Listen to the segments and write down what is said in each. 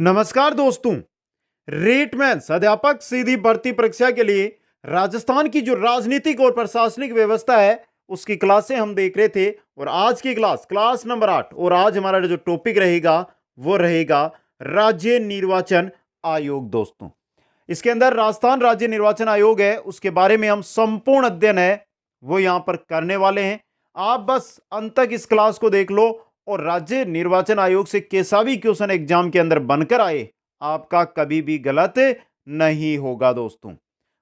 नमस्कार दोस्तों। रेटमैन अध्यापक सीधी भर्ती परीक्षा के लिए राजस्थान की जो राजनीतिक और प्रशासनिक व्यवस्था है उसकी क्लासें हम देख रहे थे और आज की क्लास नंबर 8 और आज हमारा जो टॉपिक रहेगा वो रहेगा राज्य निर्वाचन आयोग। दोस्तों, इसके अंदर राजस्थान राज्य निर्वाचन आयोग है, उसके बारे में हम संपूर्ण अध्ययन है वो यहां पर करने वाले हैं। आप बस अंत तक इस क्लास को देख लो और राज्य निर्वाचन आयोग से कैसा भी क्वेश्चन एग्जाम के अंदर बनकर आए आपका कभी भी गलत नहीं होगा। दोस्तों,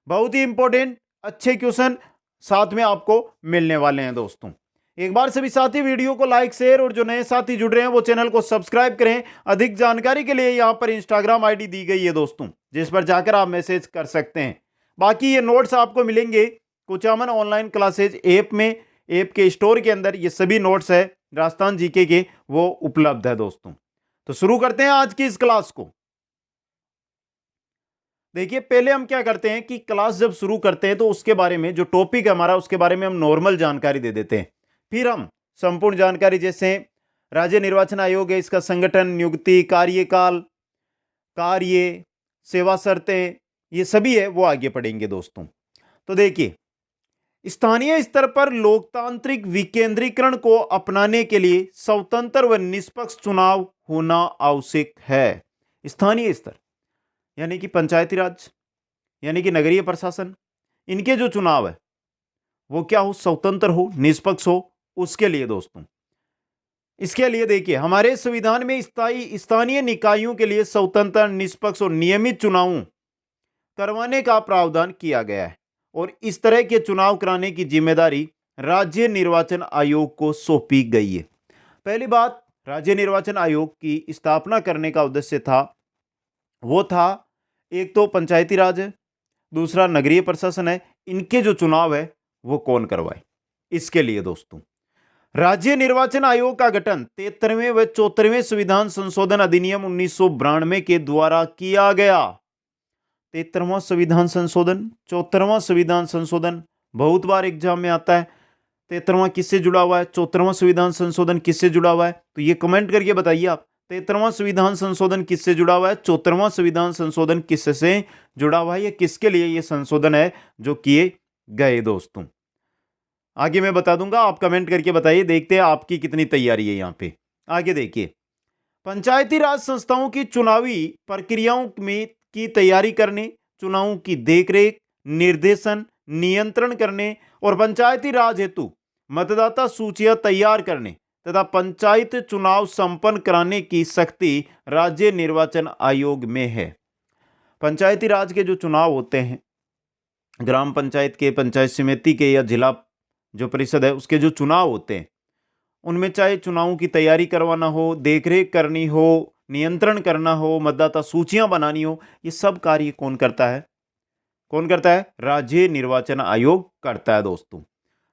बहुत ही इंपॉर्टेंट अच्छे क्वेश्चन साथ में आपको मिलने वाले हैं। दोस्तों, एक बार सभी साथी वीडियो को लाइक शेयर और जो नए साथी जुड़ रहे हैं वो चैनल को सब्सक्राइब करें। अधिक जानकारी के लिए यहां पर इंस्टाग्राम आईडी दी गई है दोस्तों, जिस पर जाकर आप मैसेज कर सकते हैं। बाकी ये नोट्स आपको मिलेंगे कुचामन ऑनलाइन क्लासेज ऐप में, ऐप के स्टोर के अंदर ये सभी नोट्स है राजस्थान जीके के वो उपलब्ध है। दोस्तों, तो शुरू करते हैं आज की इस क्लास को। देखिए, पहले हम क्या करते हैं कि क्लास जब शुरू करते हैं तो उसके बारे में जो टॉपिक है हमारा उसके बारे में हम नॉर्मल जानकारी दे देते हैं, फिर हम संपूर्ण जानकारी जैसे राज्य निर्वाचन आयोग है, इसका संगठन, नियुक्ति, कार्यकाल, कार्य, सेवा शर्तें, ये सभी है वो आगे पढ़ेंगे। दोस्तों, तो देखिए, स्थानीय स्तर पर लोकतांत्रिक विकेंद्रीकरण को अपनाने के लिए स्वतंत्र व निष्पक्ष चुनाव होना आवश्यक है। स्थानीय स्तर यानी कि पंचायती राज यानी कि नगरीय प्रशासन, इनके जो चुनाव है वो क्या हो, स्वतंत्र हो, निष्पक्ष हो। उसके लिए दोस्तों, इसके लिए देखिए हमारे संविधान में स्थानीय निकायों के लिए स्वतंत्र, निष्पक्ष और नियमित चुनाव करवाने का प्रावधान किया गया है और इस तरह के चुनाव कराने की जिम्मेदारी राज्य निर्वाचन आयोग को सौंपी गई है। पहली बात, राज्य निर्वाचन आयोग की स्थापना करने का उद्देश्य था वो था एक तो पंचायती राज है, दूसरा नगरीय प्रशासन है, इनके जो चुनाव है वो कौन करवाए। इसके लिए दोस्तों, राज्य निर्वाचन आयोग का गठन 73वें व 74वें संविधान संशोधन अधिनियम 1992 के द्वारा किया गया। 73वां संविधान संशोधन, 74वां संविधान संशोधन बहुत बार एग्जाम में आता है। 73वां किससे जुड़ा हुआ है, 74वां संविधान संशोधन किससे जुड़ा हुआ है, तो ये कमेंट करके बताइए आप। 73वां संविधान संशोधन किससे जुड़ा हुआ है, 74वां संविधान संशोधन किससे जुड़ा हुआ है, ये किसके लिए ये संशोधन है जो किए गए। दोस्तों, आगे मैं बता दूंगा, आप कमेंट करके बताइए, देखते हैं आपकी कितनी तैयारी है। यहां पे आगे देखिए, पंचायती राज संस्थाओं की चुनावी प्रक्रियाओं में की तैयारी करने, चुनावों की देखरेख, निर्देशन, नियंत्रण करने और पंचायती राज हेतु मतदाता सूचियां तैयार करने तथा पंचायत चुनाव संपन्न कराने की शक्ति राज्य निर्वाचन आयोग में है। पंचायती राज के जो चुनाव होते हैं, ग्राम पंचायत के, पंचायत समिति के या जिला जो परिषद है उसके जो चुनाव होते हैं, उनमें चाहे चुनावों की तैयारी करवाना हो, देखरेख करनी हो, नियंत्रण करना हो, मतदाता सूचियां बनानी हो, ये सब कार्य कौन करता है? कौन करता है? राज्य निर्वाचन आयोग करता है। दोस्तों,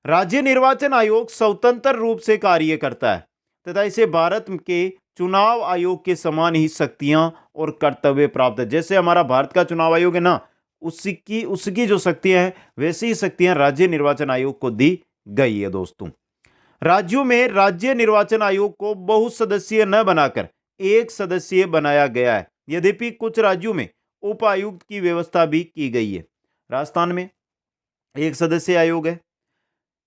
राज्य निर्वाचन आयोग स्वतंत्र रूप से कार्य करता है तथा इसे भारत के चुनाव आयोग के समान ही शक्तियां और कर्तव्य प्राप्त है। जैसे हमारा भारत का चुनाव आयोग है ना, उसकी जो शक्तियां हैं वैसी ही शक्तियां राज्य निर्वाचन आयोग को दी गई है। दोस्तों, राज्यों में राज्य निर्वाचन आयोग को बहुसदस्यीय न बनाकर एक सदस्यीय बनाया गया है। यद्यपि कुछ राज्यों में उपायुक्त की व्यवस्था भी की गई है। राजस्थान में एक सदस्यीय आयोग है,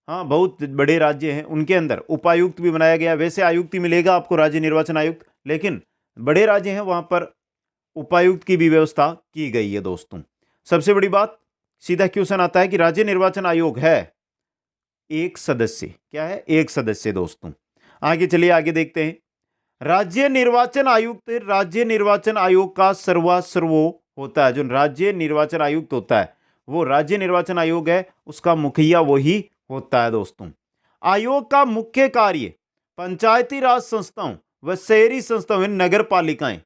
हाँ, बहुत बड़े राज्य हैं उनके अंदर उपायुक्त भी बनाया गया। वैसे आयुक्त ही मिलेगा आपको राज्य निर्वाचन आयुक्त, लेकिन बड़े राज्य हैं वहां पर उपायुक्त की भी व्यवस्था की गई है। दोस्तों, सबसे बड़ी बात, सीधा क्वेश्चन आता है कि राज्य निर्वाचन आयोग है एक सदस्य, क्या है? एक सदस्य। दोस्तों, आगे चलिए, आगे देखते हैं। राज्य निर्वाचन आयुक्त राज्य निर्वाचन आयोग का सर्वासर्वो होता है। जो राज्य निर्वाचन आयुक्त होता है वो राज्य निर्वाचन आयोग है, उसका मुखिया वही होता है। दोस्तों, आयोग का मुख्य कार्य पंचायती राज संस्थाओं व शहरी संस्थाओं, नगर पालिकाएं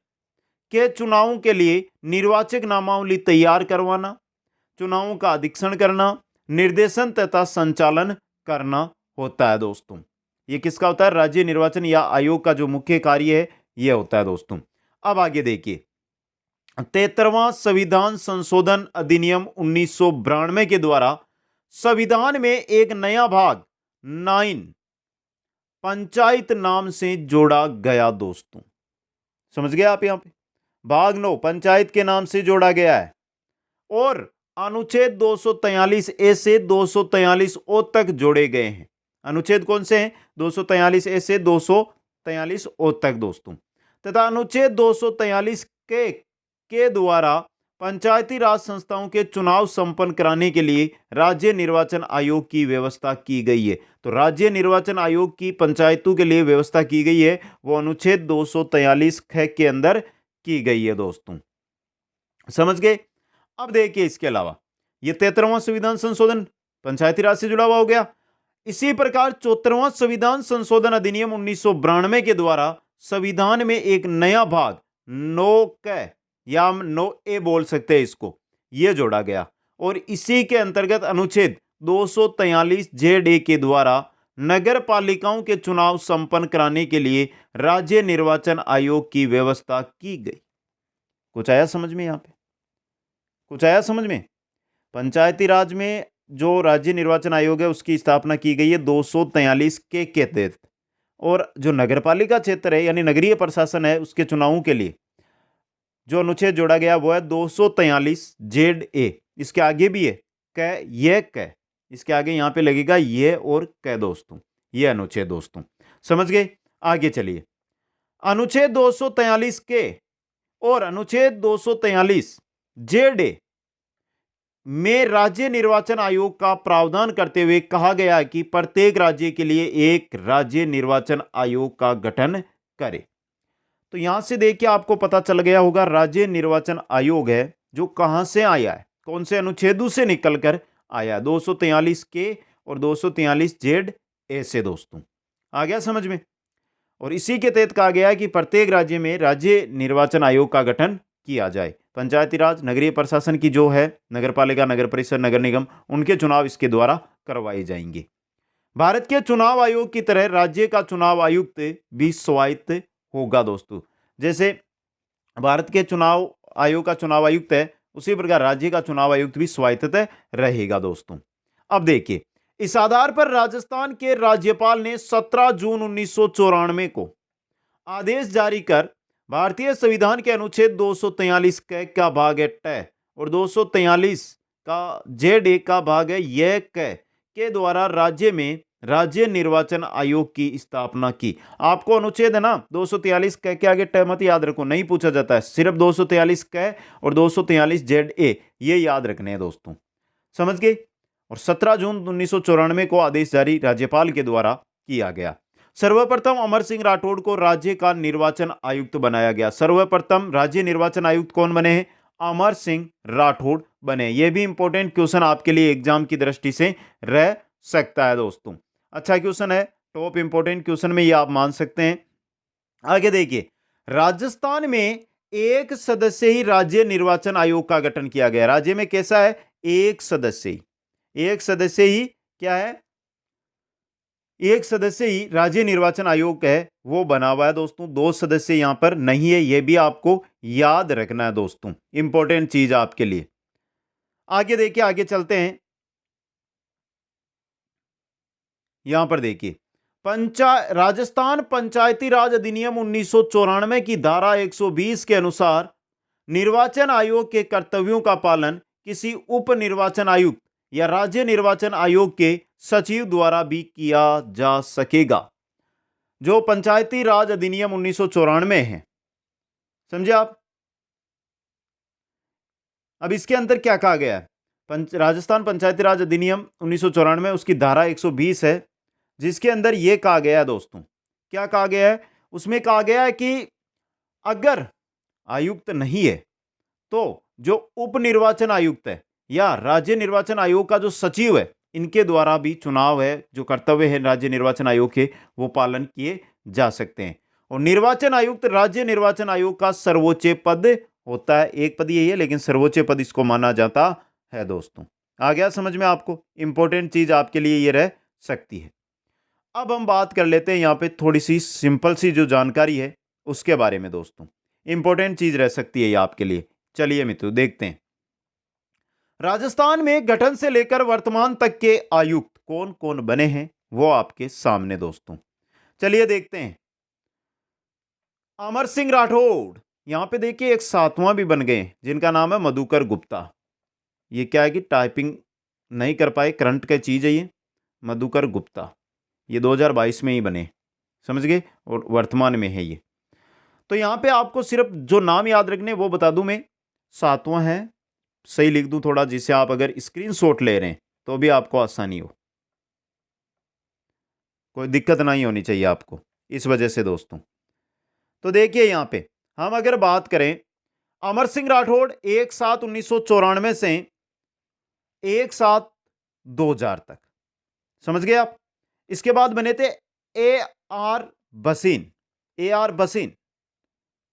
के चुनावों के लिए निर्वाचक नामावली तैयार करवाना, चुनावों का अधीक्षण करना, निर्देशन तथा संचालन करना होता है। दोस्तों, ये किसका होता है? राज्य निर्वाचन या आयोग का जो मुख्य कार्य है यह होता है। दोस्तों, अब आगे देखिए, 73वां संविधान संशोधन अधिनियम 1992 के द्वारा संविधान में एक नया भाग 9 पंचायत नाम से जोड़ा गया। दोस्तों, समझ गए आप? यहां पे भाग 9 पंचायत के नाम से जोड़ा गया है और अनुच्छेद 243 ए से 243 ओ तक जोड़े गए हैं। अनुच्छेद कौन से हैं? 243 ए से 243 ओ तक दोस्तों। तथा अनुच्छेद 243 के द्वारा पंचायती राज संस्थाओं के चुनाव संपन्न कराने के लिए राज्य निर्वाचन आयोग की व्यवस्था की गई है। तो राज्य निर्वाचन आयोग की पंचायतों के लिए व्यवस्था की गई है, वो अनुच्छेद 243 के अंदर की गई है दोस्तों। समझ गए? अब देखिए इसके अलावा ये 73वां संविधान संशोधन पंचायती राज से जुड़ा हुआ हो गया। इसी प्रकार 74वां संविधान संशोधन अधिनियम 1992 के द्वारा संविधान में एक नया भाग 9 या हम 9A बोल सकते हैं इसको, यह जोड़ा गया और इसी के अंतर्गत अनुच्छेद 243 ZA के द्वारा नगर पालिकाओं के चुनाव संपन्न कराने के लिए राज्य निर्वाचन आयोग की व्यवस्था की गई। कुछ आया समझ में? यहां पे कुछ आया समझ में? पंचायती राज में जो राज्य निर्वाचन आयोग है उसकी स्थापना की गई है 243 के तहत और जो नगरपालिका क्षेत्र है यानी नगरीय प्रशासन है उसके चुनावों के लिए जो अनुच्छेद जोड़ा गया वो है 243 ZA। इसके आगे भी है क, इसके आगे यहां पे लगेगा ये और क दोस्तों, ये अनुच्छेद दोस्तों। समझ गए? आगे चलिए। अनुच्छेद 243 के और अनुच्छेद 243 ZA में राज्य निर्वाचन आयोग का प्रावधान करते हुए कहा गया कि प्रत्येक राज्य के लिए एक राज्य निर्वाचन आयोग का गठन करे। तो यहां से देखिए आपको पता चल गया होगा राज्य निर्वाचन आयोग है जो कहां से आया है, कौन से अनुच्छेदों से निकलकर आया, 243 के और 243 ZA से दोस्तों। आ गया समझ में? और इसी के तहत कहा गया है कि प्रत्येक राज्य में राज्य निर्वाचन आयोग का गठन किया जाए। पंचायती राज नगरीय प्रशासन की जो है नगरपालिका, नगर परिषद, नगर निगम, उनके चुनाव इसके द्वारा करवाए जाएंगे। भारत के चुनाव आयोग की तरह राज्य का चुनाव आयुक्त भी स्वायत्त होगा दोस्तों। जैसे भारत के चुनाव आयोग का चुनाव आयुक्त है उसी प्रकार राज्य का चुनाव आयुक्त भी स्वायत्त रहेगा दोस्तों। अब देखिए इस आधार पर राजस्थान के राज्यपाल ने 17 जून 1994 को आदेश जारी कर भारतीय संविधान के अनुच्छेद 243 का भाग है ट और 243 का ZA का भाग है यह के द्वारा राज्य में राज्य निर्वाचन आयोग की स्थापना की। आपको अनुच्छेद है ना 243 के आगे ट मत याद रखो, नहीं पूछा जाता है, सिर्फ 243 क और 243 ZA ये याद रखने हैं दोस्तों। समझ गए? और 17 जून 1994 को आदेश जारी राज्यपाल के द्वारा किया गया। सर्वप्रथम अमर सिंह राठौड़ को राज्य का निर्वाचन आयुक्त बनाया गया। सर्वप्रथम राज्य निर्वाचन आयुक्त कौन बने हैं? अमर सिंह राठौड़ बने। यह भी इंपॉर्टेंट क्वेश्चन आपके लिए एग्जाम की दृष्टि से रह सकता है दोस्तों। अच्छा क्वेश्चन है, टॉप इंपॉर्टेंट क्वेश्चन में यह आप मान सकते हैं। आगे देखिए राजस्थान में एक सदस्य ही राज्य निर्वाचन आयोग का गठन किया गया। राज्य में कैसा है? एक सदस्य ही क्या है? एक सदस्य ही राज्य निर्वाचन आयोग है वो बना हुआ है दोस्तों। 2 सदस्य यहां पर नहीं है, यह भी आपको याद रखना है दोस्तों, इंपॉर्टेंट चीज आपके लिए। आगे देखिए, आगे चलते हैं। यहां पर देखिए राजस्थान पंचायती राज अधिनियम 1994 की धारा 120 के अनुसार निर्वाचन आयोग के कर्तव्यों का पालन किसी उप निर्वाचन आयुक्त या राज्य निर्वाचन आयोग के सचिव द्वारा भी किया जा सकेगा। जो पंचायती राज अधिनियम 1994 है, समझे आप? अब इसके अंदर क्या कहा गया है? राजस्थान पंचायती राज अधिनियम 1994 उसकी धारा 120 है जिसके अंदर यह कहा गया है दोस्तों, क्या कहा गया है? उसमें कहा गया है कि अगर आयुक्त नहीं है तो जो उप निर्वाचन आयुक्त है या राज्य निर्वाचन आयोग का जो सचिव है, इनके द्वारा भी चुनाव है, जो कर्तव्य है राज्य निर्वाचन आयोग के, वो पालन किए जा सकते हैं। और निर्वाचन आयुक्त राज्य निर्वाचन आयोग का सर्वोच्च पद होता है। एक पद यही है लेकिन सर्वोच्च पद इसको माना जाता है दोस्तों। आ गया समझ में आपको? इंपॉर्टेंट चीज आपके लिए ये रह सकती है। अब हम बात कर लेते हैं यहाँ पे थोड़ी सी सिंपल सी जो जानकारी है उसके बारे में दोस्तों। इंपॉर्टेंट चीज रह सकती है ये आपके लिए। चलिए मित्रों देखते हैं राजस्थान में गठन से लेकर वर्तमान तक के आयुक्त कौन कौन बने हैं वो आपके सामने दोस्तों। चलिए देखते हैं। अमर सिंह राठौड़ यहां पे देखिए एक सातवां भी बन गए जिनका नाम है मधुकर गुप्ता। ये क्या है कि टाइपिंग नहीं कर पाए, करंट का चीज है ये, मधुकर गुप्ता। ये 2022 में ही बने, समझ गए, और वर्तमान में है ये। तो यहां पे आपको सिर्फ जो नाम याद रखने वो बता दूं मैं। सातवां है, सही लिख दूं थोड़ा, जिससे आप अगर स्क्रीनशॉट ले रहे हैं तो भी आपको आसानी हो, कोई दिक्कत नहीं होनी चाहिए आपको इस वजह से दोस्तों। तो देखिए यहां पे हम अगर बात करें, अमर सिंह राठौड़ 1/7/1994 से 1/7/2000 तक, समझ गए आप। इसके बाद बने थे ए आर बसीन, ए आर बसीन,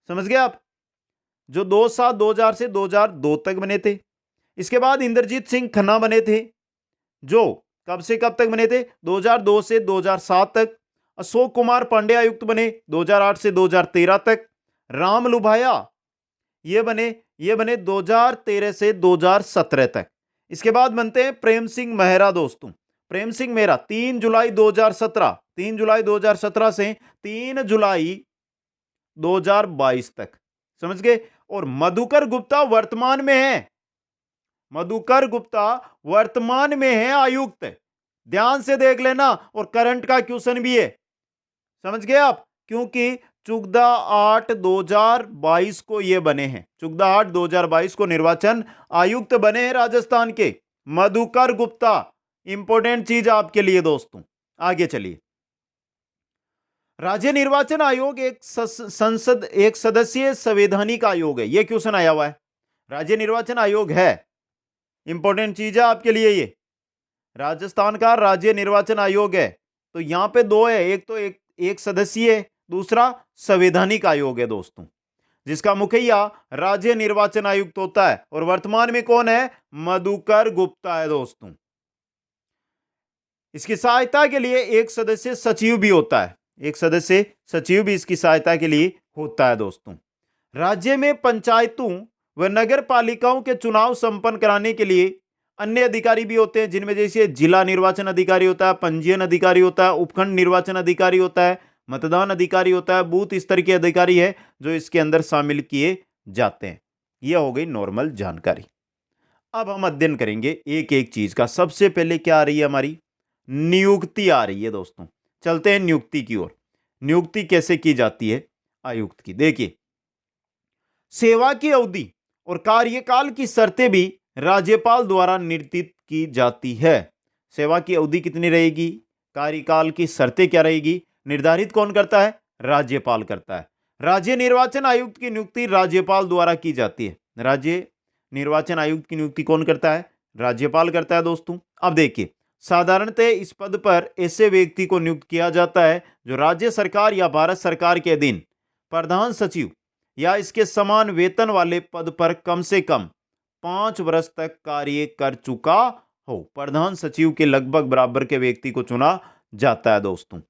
समझ गए आप, जो 2/7/2000 से 2002 तक बने थे। इसके बाद इंद्रजीत सिंह खन्ना बने थे, जो कब से कब तक बने थे, 2002 से 2007 तक। अशोक कुमार पांडे आयुक्त बने 2008 से 2013 तक। राम लुभाया ये बने 2013 से 2017 तक। इसके बाद बनते हैं प्रेम सिंह मेहरा दोस्तों। प्रेम सिंह मेहरा 3 जुलाई 2017, 3 जुलाई 2017 से 3 जुलाई 2022 तक, समझ गए। और मधुकर गुप्ता वर्तमान में है, मधुकर गुप्ता वर्तमान में है आयुक्त, ध्यान से देख लेना, और करंट का क्वेश्चन भी है, समझ गए आप। क्योंकि 14/8/2022 को ये बने हैं, 14/8/2022 को निर्वाचन आयुक्त बने हैं राजस्थान के मधुकर गुप्ता। इंपॉर्टेंट चीज आपके लिए दोस्तों, आगे चलिए। राज्य निर्वाचन आयोग एक सदस्यीय संवैधानिक आयोग है, यह क्वेश्चन आया हुआ है। राज्य निर्वाचन आयोग है, इंपॉर्टेंट चीज है आपके लिए ये, राजस्थान का राज्य निर्वाचन आयोग है। तो यहां पे दो है, एक तो एक सदस्यीय है, दूसरा संवैधानिक आयोग है दोस्तों, जिसका मुखिया राज्य निर्वाचन आयुक्त होता है। और वर्तमान में कौन है, मधुकर गुप्ता है दोस्तों। इसकी सहायता के लिए एक सदस्य सचिव भी होता है, एक सदस्य सचिव भी इसकी सहायता के लिए होता है दोस्तों। राज्य में पंचायतों व नगर पालिकाओं के चुनाव संपन्न कराने के लिए अन्य अधिकारी भी होते हैं, जिनमें जैसे जिला निर्वाचन अधिकारी होता है, पंजीयन अधिकारी होता है, उपखंड निर्वाचन अधिकारी होता है, मतदान अधिकारी होता है, बूथ स्तर के अधिकारी है जो इसके अंदर शामिल किए जाते हैं। यह हो गई नॉर्मल जानकारी। अब हम अध्ययन करेंगे एक एक चीज का। सबसे पहले क्या आ रही है, हमारी नियुक्ति आ रही है दोस्तों। चलते हैं नियुक्ति की ओर। नियुक्ति कैसे की जाती है आयुक्त की, देखिए। सेवा की अवधि और कार्यकाल की शर्तें भी राज्यपाल द्वारा निर्धारित की जाती है। सेवा की अवधि कितनी रहेगी, कार्यकाल की शर्तें क्या रहेगी, निर्धारित कौन करता है, राज्यपाल करता है। राज्य निर्वाचन आयुक्त की नियुक्ति राज्यपाल द्वारा की जाती है। राज्य निर्वाचन आयुक्त की नियुक्ति कौन करता है, राज्यपाल करता है दोस्तों। अब देखिए, साधारणतः इस पद पर ऐसे व्यक्ति को नियुक्त किया जाता है जो राज्य सरकार या भारत सरकार के अधीन प्रधान सचिव या इसके समान वेतन वाले पद पर कम से कम 5 वर्ष तक कार्य कर चुका हो। प्रधान सचिव के लगभग बराबर के व्यक्ति को चुना जाता है दोस्तों।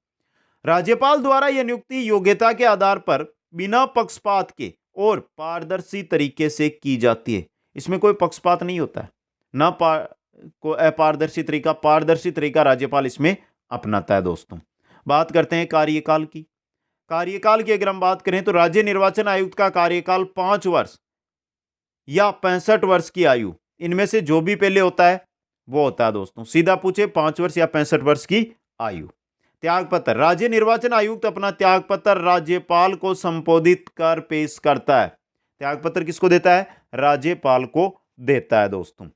राज्यपाल द्वारा यह नियुक्ति योग्यता के आधार पर बिना पक्षपात के और पारदर्शी तरीके से की जाती है। इसमें कोई पक्षपात नहीं होता है, ना को अपारदर्शी तरीका, पारदर्शी तरीका राज्यपाल इसमें अपनाता है दोस्तों। बात करते हैं कार्यकाल की। कार्यकाल की अगर हम बात करें तो राज्य निर्वाचन आयुक्त का कार्यकाल 5 वर्ष या 65 वर्ष की आयु, इनमें से जो भी पहले होता है वो होता है दोस्तों। सीधा पूछे 5 वर्ष या 65 वर्ष की आयु। त्यागपत्र, राज्य निर्वाचन आयुक्त अपना त्यागपत्र राज्यपाल को संबोधित कर पेश करता है। त्यागपत्र किसको देता है, राज्यपाल को देता है दोस्तों।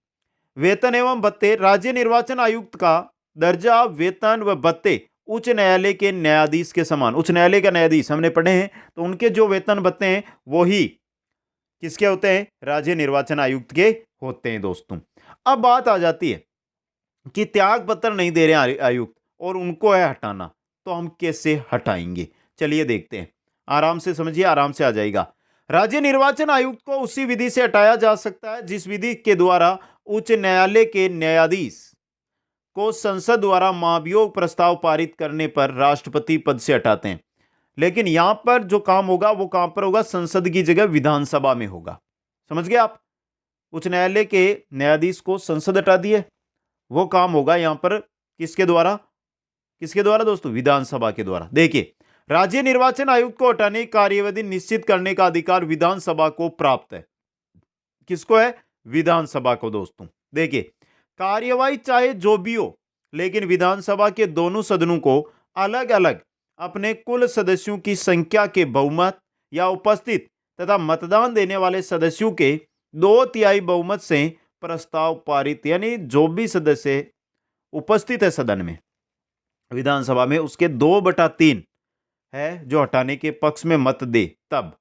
वेतन एवं भत्ते, राज्य निर्वाचन आयुक्त का दर्जा, वेतन व भत्ते उच्च न्यायालय के न्यायाधीश के समान। उच्च न्यायालय का न्यायाधीश हमने पढ़े हैं, तो उनके जो वेतन भत्ते हैं वो ही किसके होते हैं, राज्य निर्वाचन आयुक्त के होते हैं दोस्तों। अब बात आ जाती है कि त्याग पत्र नहीं दे रहे हैं आयुक्त और उनको है हटाना, तो हम कैसे हटाएंगे, चलिए देखते हैं। आराम से समझिए, आराम से आ जाएगा। राज्य निर्वाचन आयुक्त को उसी विधि से हटाया जा सकता है जिस विधि के द्वारा उच्च न्यायालय के न्यायाधीश को संसद द्वारा महाभियोग प्रस्ताव पारित करने पर राष्ट्रपति पद से हटाते हैं। लेकिन यहां पर जो काम होगा वो कहां पर होगा, संसद की जगह विधानसभा में होगा। समझ गए आप, उच्च न्यायालय के न्यायाधीश को संसद हटा दिए, वो काम होगा यहां पर किसके द्वारा, किसके द्वारा दोस्तों, विधानसभा के द्वारा। देखिए, राज्य निर्वाचन आयुक्त को हटाने की कार्यविधि निश्चित करने का अधिकार विधानसभा को प्राप्त है। किसको है? विधानसभा को। दोस्तों देखिए, कार्यवाही चाहे जो भी हो, लेकिन विधानसभा के दोनों सदनों को अलग अलग अपने कुल सदस्यों की संख्या के बहुमत या उपस्थित तथा मतदान देने वाले सदस्यों के 2/3 बहुमत से प्रस्ताव पारित, यानी जो भी सदस्य उपस्थित है सदन में, विधानसभा में, उसके 2/3 है जो हटाने के पक्ष में मत दे, तब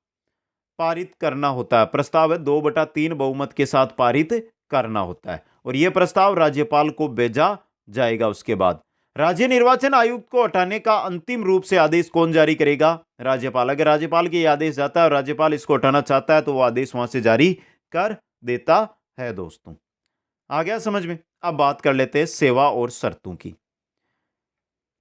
पारित करना होता है। प्रस्ताव है 2/3 बहुमत के साथ पारित करना होता है, और यह प्रस्ताव राज्यपाल को भेजा जाएगा। उसके बाद राज्य निर्वाचन आयुक्त को हटाने का अंतिम रूप से आदेश कौन जारी करेगा? राज्यपाल। अगर राज्यपाल के आदेश जाता है और राज्यपाल इसको हटाना चाहता है तो वो आदेश वहां से जारी कर देता है। दोस्तों आ गया समझ में? अब बात कर लेते हैं सेवा और शर्तों की।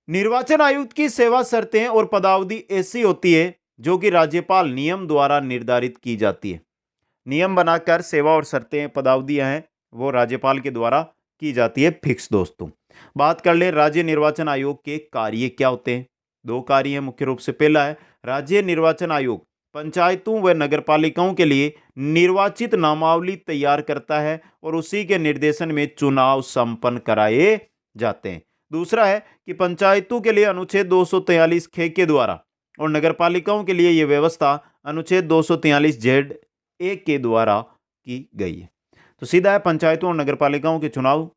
निर्वाचन आयुक्त की सेवा शर्तें और पदावधि ऐसी होती है जो कि राज्यपाल नियम द्वारा निर्धारित की जाती है। नियम बनाकर सेवा और शर्तें, पदावधियां हैं, वो राज्यपाल के द्वारा की जाती है, फिक्स। दोस्तों बात कर ले राज्य निर्वाचन आयोग के कार्य क्या होते हैं। 2 कार्य हैं मुख्य रूप से। पहला है, राज्य निर्वाचन आयोग पंचायतों व नगरपालिकाओं के लिए निर्वाचित नामावली तैयार करता है और उसी के निर्देशन में चुनाव संपन्न कराए जाते हैं। दूसरा है कि पंचायतों के लिए अनुच्छेद 243 खे के द्वारा और नगरपालिकाओं के लिए यह व्यवस्था अनुच्छेद 243 जेड ए के द्वारा की गई है। तो सीधा है, पंचायतों और नगरपालिकाओं के चुनाव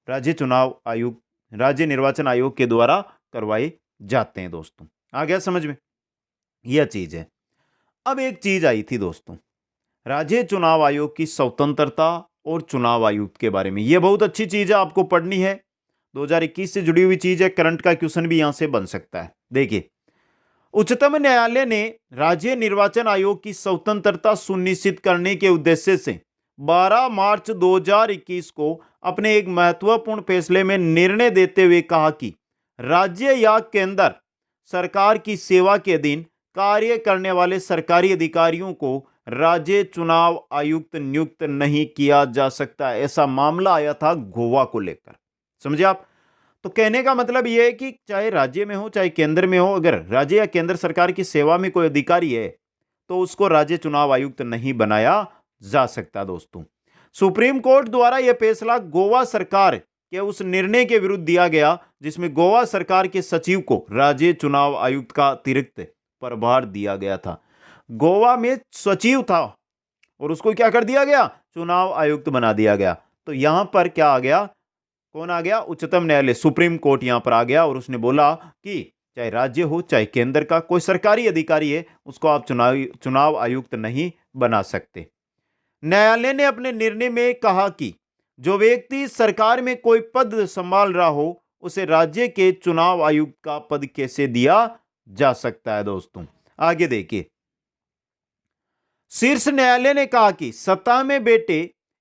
राज्य निर्वाचन आयोग के द्वारा करवाए जाते हैं। दोस्तों आ गया समझ में? यह चीज है। अब एक चीज आई थी दोस्तों, राज्य चुनाव आयोग की स्वतंत्रता और चुनाव आयुक्त के बारे में। यह बहुत अच्छी चीज है, आपको पढ़नी है। 2021 से जुड़ी हुई चीज है, करंट का क्वेश्चन भी यहां से बन सकता है। देखिए, उच्चतम न्यायालय ने राज्य निर्वाचन आयोग की स्वतंत्रता सुनिश्चित करने के उद्देश्य से 12 मार्च 2021 को अपने एक महत्वपूर्ण फैसले में निर्णय देते हुए कहा कि राज्य या केंद्र सरकार की सेवा के अधीन कार्य करने वाले सरकारी अधिकारियों को राज्य चुनाव आयुक्त नियुक्त नहीं किया जा सकता। ऐसा मामला आया था गोवा को लेकर, समझे आप? तो कहने का मतलब यह है कि चाहे राज्य में हो चाहे केंद्र में हो, अगर राज्य या केंद्र सरकार की सेवा में कोई अधिकारी है तो उसको राज्य चुनाव आयुक्त नहीं बनाया जा सकता। दोस्तों सुप्रीम कोर्ट द्वारा यह फैसला गोवा सरकार के उस निर्णय के विरुद्ध दिया गया जिसमें गोवा सरकार के सचिव को राज्य चुनाव आयुक्त का अतिरिक्त प्रभार दिया गया था। गोवा में सचिव था और उसको क्या कर दिया गया? चुनाव आयुक्त बना दिया गया। तो यहां पर क्या आ गया? कौन आ गया? उच्चतम न्यायालय, सुप्रीम कोर्ट यहां पर आ गया और उसने बोला कि चाहे राज्य हो चाहे केंद्र का कोई सरकारी अधिकारी है, उसको आप चुनाव आयुक्त नहीं बना सकते। न्यायालय ने अपने निर्णय में कहा कि जो व्यक्ति सरकार में कोई पद संभाल रहा हो उसे राज्य के चुनाव आयुक्त का पद कैसे दिया जा सकता है। दोस्तों आगे देखिए, शीर्ष न्यायालय ने कहा कि सत्ता में बैठे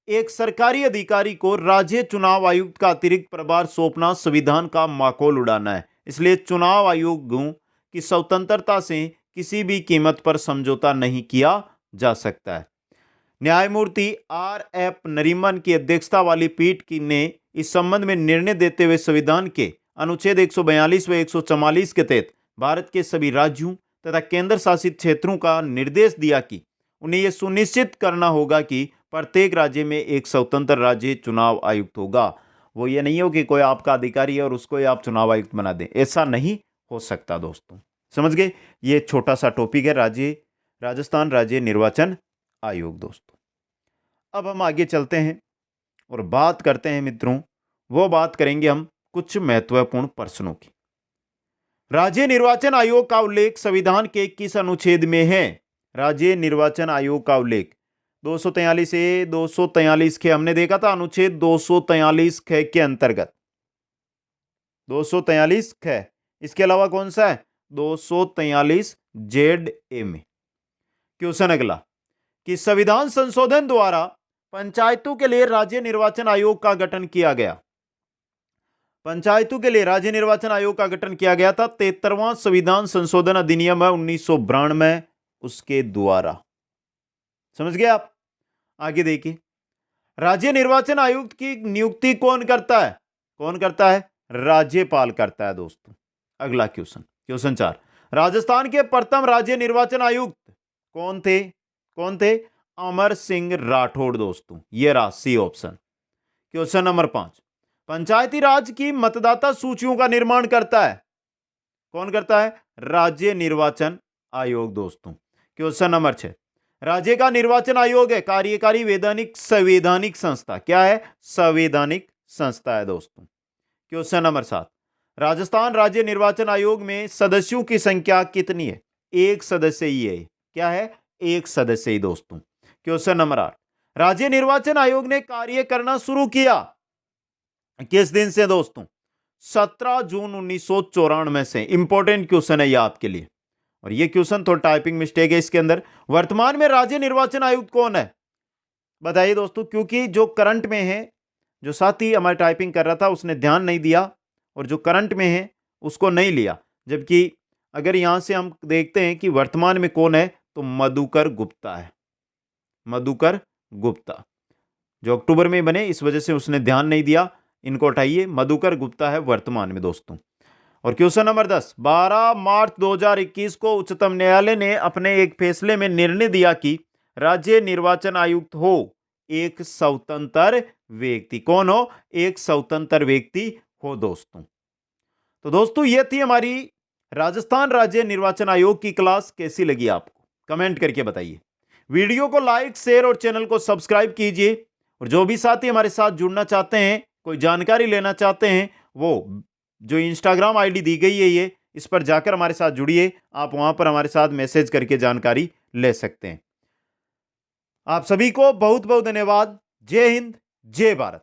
एक सरकारी अधिकारी को राज्य चुनाव आयुक्त का अतिरिक्त प्रभार सौंपना संविधान का माखौल उड़ाना है। इसलिए चुनाव आयोगों की स्वतंत्रता से किसी भी कीमत पर समझौता नहीं किया जा सकता है। न्यायमूर्ति RF नरीमन की अध्यक्षता वाली पीठ ने इस संबंध में निर्णय देते हुए संविधान के अनुच्छेद 142 व 144 के तहत भारत के सभी राज्यों तथा केंद्र शासित क्षेत्रों का निर्देश दिया कि उन्हें यह सुनिश्चित करना होगा कि प्रत्येक राज्य में एक स्वतंत्र राज्य चुनाव आयुक्त होगा। वो ये नहीं हो कि कोई आपका अधिकारी है और उसको ही आप चुनाव आयुक्त बना दें, ऐसा नहीं हो सकता। दोस्तों समझ गए? ये छोटा सा टॉपिक है राजस्थान राज्य निर्वाचन आयोग। दोस्तों अब हम आगे चलते हैं और बात करते हैं मित्रों, वो बात करेंगे हम कुछ महत्वपूर्ण प्रश्नों की। राज्य निर्वाचन आयोग का उल्लेख संविधान के किस अनुच्छेद में है? राज्य निर्वाचन आयोग का उल्लेख 243 से 243 के हमने देखा था, अनुच्छेद 243 ख के अंतर्गत 243 ख। इसके अलावा कौन सा है? 243 जेड ए में। क्वेश्चन अगला कि संविधान संशोधन द्वारा पंचायतों के लिए राज्य निर्वाचन आयोग का गठन किया गया। पंचायतों के लिए राज्य निर्वाचन आयोग का गठन किया गया था 73वां संविधान संशोधन अधिनियम है 1992 उसके द्वारा। समझ गए आप? आगे देखिए, राज्य निर्वाचन आयुक्त की नियुक्ति कौन करता है? कौन करता है? राज्यपाल करता है। दोस्तों अगला क्वेश्चन 4, राजस्थान के प्रथम राज्य निर्वाचन आयुक्त कौन थे? अमर सिंह राठौड़ दोस्तों। ये रहा सी ऑप्शन। क्वेश्चन नंबर 5, पंचायती राज की मतदाता सूचियों का निर्माण करता है कौन करता है? राज्य निर्वाचन आयोग दोस्तों। क्वेश्चन नंबर 6, राज्य का निर्वाचन आयोग है कार्यकारी वैधानिक संवैधानिक संस्था। क्या है? संवैधानिक संस्था है दोस्तों। क्वेश्चन नंबर 7, राजस्थान राज्य निर्वाचन आयोग में सदस्यों की संख्या कितनी है? एक सदस्य ही है। क्या है? एक सदस्य ही दोस्तों। क्वेश्चन नंबर 8, राज्य निर्वाचन आयोग ने कार्य करना शुरू किया किस दिन से दोस्तों? 17 जून 1994 से। इंपॉर्टेंट क्वेश्चन है यह आपके लिए, और यह क्वेश्चन तो टाइपिंग मिस्टेक है इसके अंदर। वर्तमान में राज्य निर्वाचन आयुक्त कौन है? बताइए दोस्तों, क्योंकि जो करंट में है, जो साथी हमारे टाइपिंग कर रहा था उसने ध्यान नहीं दिया, और जो करंट में है उसको नहीं लिया। जबकि अगर यहां से हम देखते हैं कि वर्तमान में कौन है, तो मधुकर गुप्ता है। मधुकर गुप्ता जो अक्टूबर में बने, इस वजह से उसने ध्यान नहीं दिया। इनको हटाइए, मधुकर गुप्ता है वर्तमान में दोस्तों। और क्वेश्चन नंबर 10, 12 मार्च 2021 को उच्चतम न्यायालय ने अपने एक फैसले में निर्णय दिया कि राज्य निर्वाचन आयुक्त हो एक स्वतंत्र व्यक्ति। कौन हो? एक स्वतंत्र व्यक्ति हो दोस्तों। तो दोस्तों ये थी हमारी राजस्थान राज्य निर्वाचन आयोग की क्लास। कैसी लगी आपको? कमेंट करके बताइए। वीडियो को लाइक, शेयर और चैनल को सब्सक्राइब कीजिए। और जो भी साथी हमारे साथ जुड़ना चाहते हैं, कोई जानकारी लेना चाहते हैं, वो जो इंस्टाग्राम आईडी दी गई है ये, इस पर जाकर हमारे साथ जुड़िए। आप वहां पर हमारे साथ मैसेज करके जानकारी ले सकते हैं। आप सभी को बहुत बहुत धन्यवाद। जय हिंद, जय भारत।